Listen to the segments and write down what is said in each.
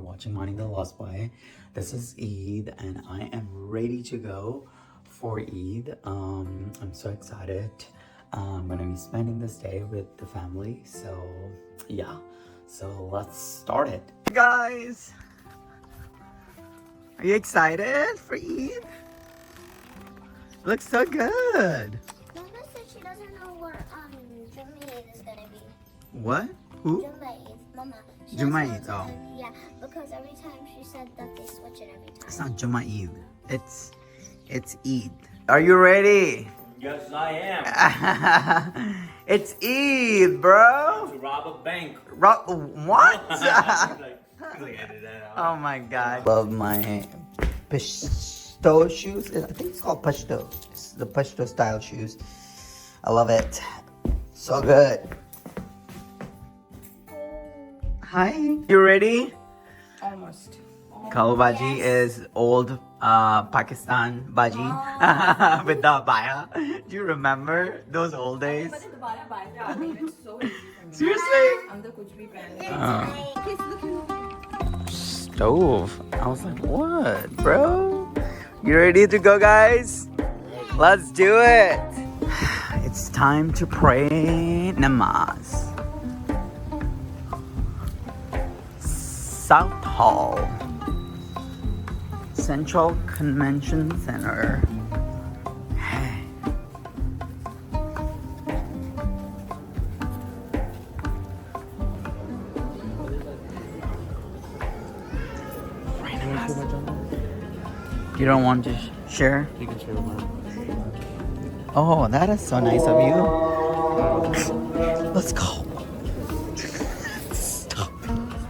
watching Manithelostboy. This is Eid and I am ready to go for Eid. I'm so excited. I'm gonna be spending this day with the family. So yeah, so let's start it. Hey guys, are you excited for Eid? Looks so good. Mama said she doesn't know what Jumaid is gonna be. What? Who? Jumaid, Mama. She Jumaid, doesn't know oh. what's gonna be, yeah, because every time she said that they switch it every time. It's not Jumaid. It's Eid. Are you ready? Yes, I am. It's Eid, bro. To rob a bank. What? Like, edit that out. Oh my god. Love my Pashto shoes. I think it's called Pashto. It's the Pashto style shoes. I love it. So good. Hi. You ready? Almost. Kalo Baji is old Pakistan Baji with the abaya. Do you remember those old days? Seriously? Stove. I was like, what, bro? You ready to go, guys? Let's do it. It's time to pray namaz. South Hall, Central Convention Center. Hey. You don't want to share? You can share mine. Oh, that is so nice of you. Let's go. Stop.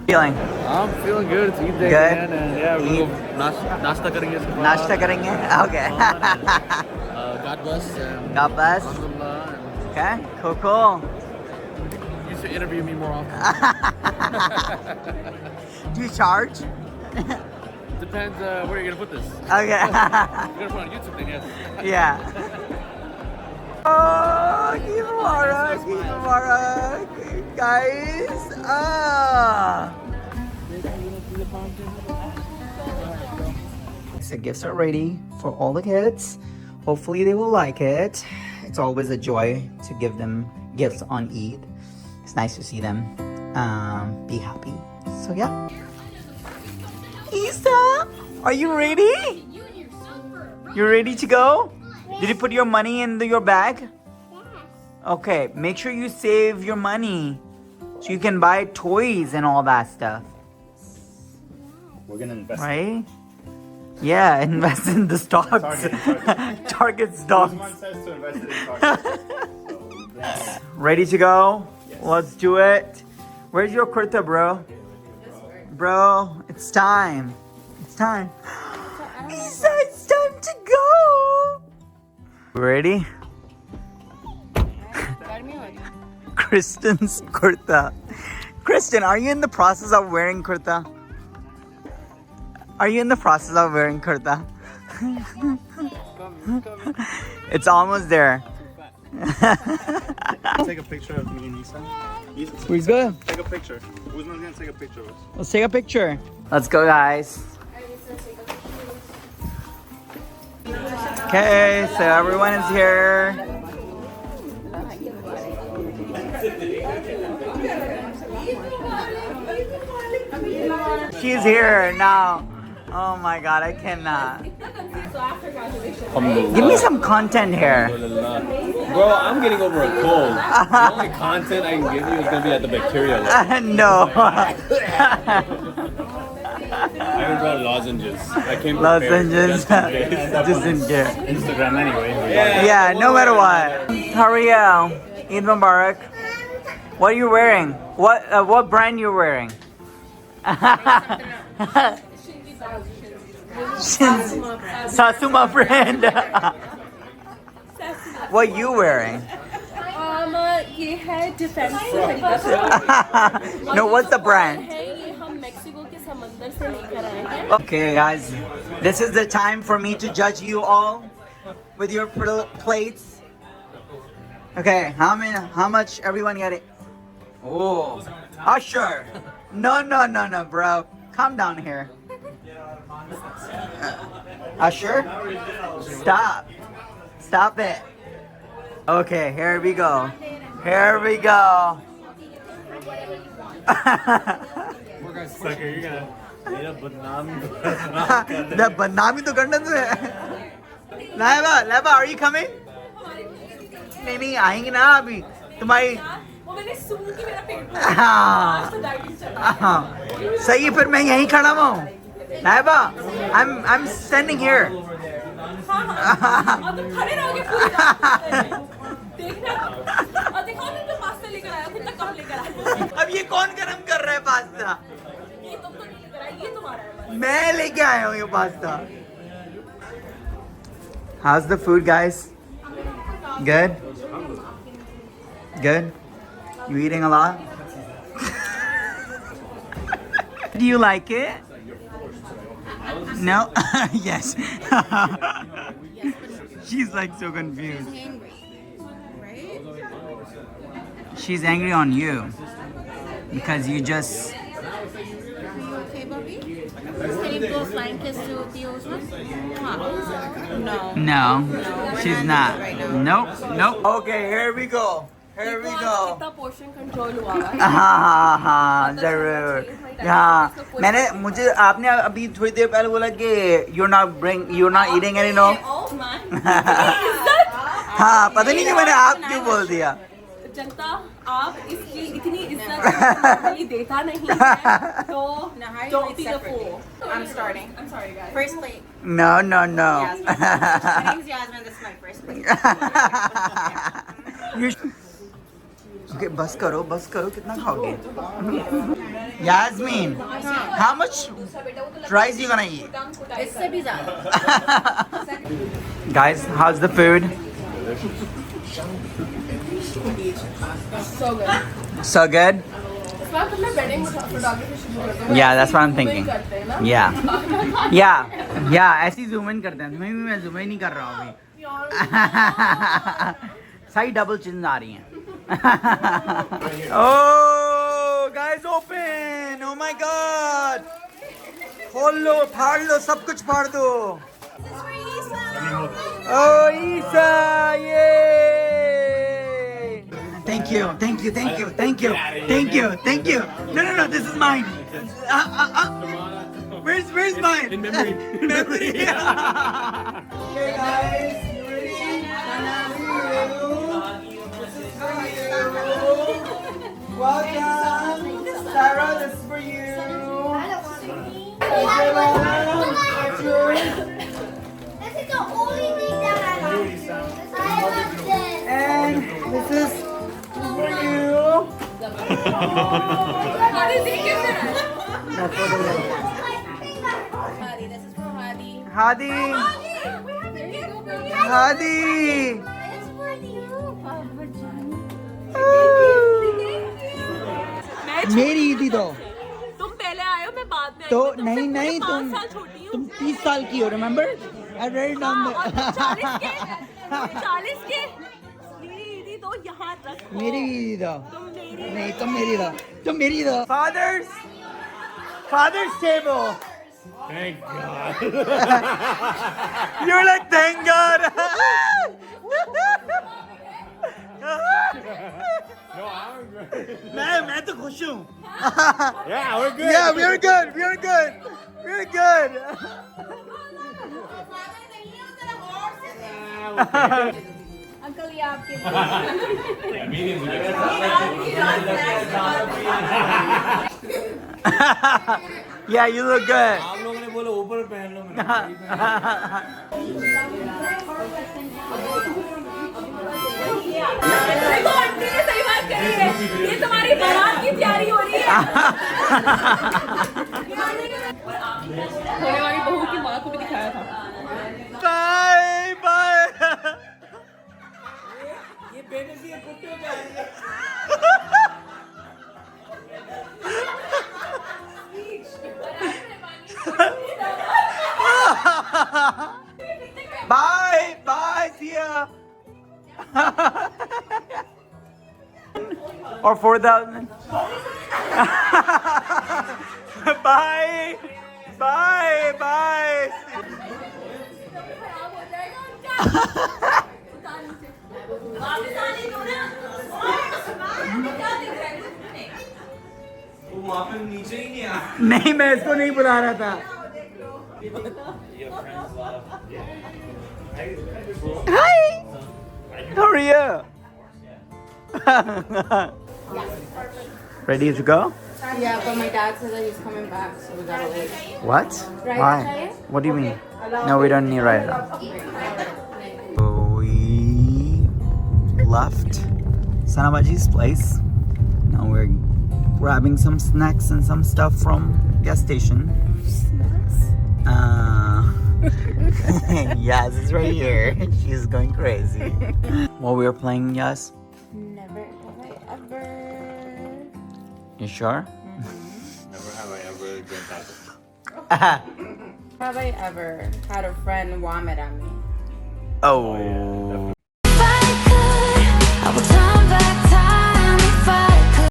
Feeling? I'm feeling good. It's Eid day Good? again, and yeah, we'll nasta karenge. Nashta karenge? Okay. God bless. And God bless. Alhamdulillah. Okay, cool. You should interview me more often. Do you charge? Depends where you're gonna put this. Okay. You're gonna put it on YouTube, then yes. Yeah. Oh, Eid Mubarak, Eid Mubarak, guys. So gifts are ready for all the kids. Hopefully they will like it. It's always a joy to give them gifts on Eid. It's nice to see them be happy. So yeah. Isa, are you ready? You ready to go? Did you put your money in your bag? Yes. Okay, make sure you save your money so you can buy toys and all that stuff, We're gonna invest. right? Yeah, invest in the stocks. Target stocks. says to invest in Target. Ready to go? Yes. Let's do it. Where's your kurta, bro? Bro, it's time. It's time. Isa, it's time to go. Ready? Kristen's kurta. Kristen, are you in the process of wearing kurta? Are you in the process of wearing kurta? It's almost there. Take a picture of me and Isa. Where's good? Take a picture. Who's gonna take a picture of us? Let's take a picture. Let's go, guys. Okay, so everyone is here. She's here now. Oh my god, I cannot. Give me some content here. Bro, I'm getting over a cold. The only content I can give you is gonna be at the bacteria level. No. I even brought lozenges. I came Lozenges. prepared Just in case. Instagram anyway. Yeah, no matter what. How are you? Eid Mubarak. What are you wearing? What brand you wearing? Sasuma brand. What are you wearing? ये है defence No, what's the brand? है ये हम Mexico के समंदर से लेकर आए हैं Okay, guys, this is the time for me to judge you all with your plates. Okay, how much everyone got it? Oh, Usher. No, bro. Calm down here. Usher? Stop. Stop it. Okay, here we go. Here we go. Sucker, you're gonna. The badnami to karna tu hai. Laiba, are you coming? नहीं आएंगे ना अभी तुम्हारी वो मैंने सुन के मेरा पेट हाँ सही है फिर मैं यहीं खड़ा हूँ लाइबा I'm standing here और तुम खड़े रहोगे पूरी रात देखना और दिखाओ तुम तो पास्ता लेकर आया खुद तक कब लेकर आया अब ये कौन गरम कर रहा है पास्ता ये तुम तो नहीं लेकर आए ये तुम्हारा है मैं लेके आया हूँ ये pasta How's the food guys? Good? Good? You eating a lot? Do you like it? No? Yes. She's like so confused. She's angry on you. Because you just... Okay, Bobby? Can you go flying kiss to Theo's one? No. No, she's not not. right now. Nope. Okay, here we go. Here we go. कितना portion control हुआ है हाँ जरूर हाँ मैंने मुझे आपने अभी थोड़ी देर पहले बोला कि you're not eating any no हाँ पता नहीं कि मैंने आप क्यों बोल दिया जनता आप इसकी इतनी इज्जत देता नहीं है तो don't be the fool. I'm starting. I'm sorry guys. First plate. No Yasmin. My name's Yasmin. This is my first plate. Okay, बस करो कितना खाओगे Yasmin how much rice you gonna eat इससे भी ज़्यादा. guys how's the food So good. so good इस बार तुमने wedding photography शुरू कर दो Yeah, that's what I'm thinking. करते हैं ना Yeah, ऐसी zoom in करते हैं मैं zoom in नहीं कर रहा हूँ अभी सारी double chins आ रही हैं Oh guys open Oh my god खोल लो फाड़ लो सब कुछ फाड़ दो Oh Isa yay Thank you No this is mine Where's mine In memory. Okay guys you ready Welcome Sarah this is for you This is the only thing that I like. I love this. And this is for you. That's for the lady. Hadi, this is for Hadi. Hadi. Hadi. It's for you, Papa John. मेरी ईदी दो तुम पहले आए हो मैं बाद में आई तो हूँ, तुमसे नहीं पूरे नहीं 5 साल छोटी हूँ। तुम 30 साल की हो remember I read it down हाँ, और there 40 के मेरी ईदी तो यहाँ रखो मेरी ईदी दो तुम मेरी नहीं तुम मेरी दो Father's table Thank God. You're like thank God No, I'm good. मैं तो खुश हूँ Yeah, we're good. Yeah, we're good. Uncle, ये आपके Yeah, you look good. आप लोगों ने बोला ऊपर पहन लो देखो आंटी ने सही बात कही है ये तुम्हारी बारात की तैयारी हो रही है होने वाली बहू की माँ को भी दिखाया था Bye. ये बेनसी है कुत्ते हो जाएंगे Bye. See ya. Or 4,000. Bye. Bye. Bye. Pakistani को ना क्या दिख रहा है वो वहाँ पे नीचे ही नहीं आ नहीं, मैं इसको नहीं बुला रहा था. Hi. How are you? Ready to go? Yeah, but my dad said that he's coming back, so we gotta wait. What? Right, Why? Chaya? What do you mean? No, we don't need right now. We left Sanabaji's place. Now we're grabbing some snacks and some stuff from gas station. Yes, it's right here. She's going crazy. What we are playing, yes? Never have I ever. You sure? Never have I ever done that. Have I ever had a friend vomit on me? Oh.